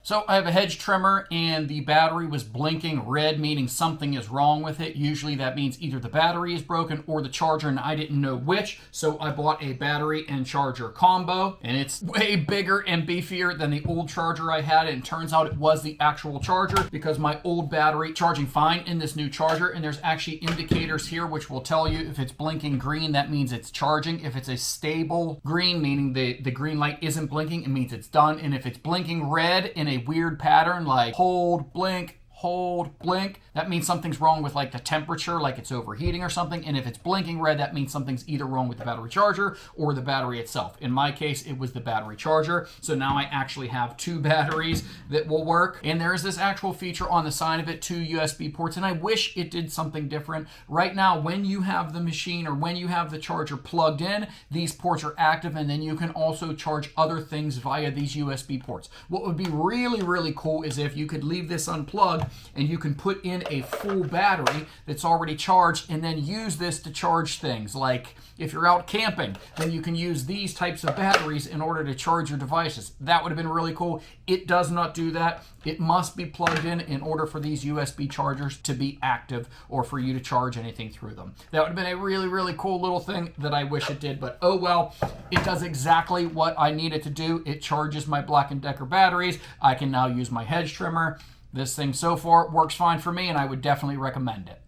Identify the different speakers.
Speaker 1: So I have a Hedge trimmer and the battery was blinking red, meaning something is wrong with it. Usually that means either the battery is broken or the charger, and I didn't know which. So I bought a battery and charger combo, and it's way bigger and beefier than the old charger I had. And it turns out it was the actual charger because my old battery charging fine in this new charger. And there's actually indicators here which will tell you if it's blinking green, that means it's charging. If it's a stable green, meaning the green light isn't blinking, it means it's done. And if it's blinking red in a weird pattern like hold, blink, hold, blink, that means something's wrong with like the temperature, like it's overheating or something. And if it's blinking red, that means something's either wrong with the battery charger or the battery itself. In my case, it was the battery charger. So now I actually have two batteries that will work. And there is this actual feature on the side of it, two USB ports, and I wish it did something different. Right now, when you have the machine or when you have the charger plugged in, these ports are active, and then you can also charge other things via these USB ports. What would be really, really cool is if you could leave this unplugged and you can put in a full battery that's already charged and then use this to charge things. Like if you're out camping, then you can use these types of batteries in order to charge your devices. That would have been really cool. It does not do that. It must be plugged in order for these USB chargers to be active or for you to charge anything through them. That would have been a really, really cool little thing that I wish it did, but oh well. It does exactly what I need it to do. It charges my Black & Decker batteries. I can now use my Hedge trimmer. This thing so far works fine for me, and I would definitely recommend it.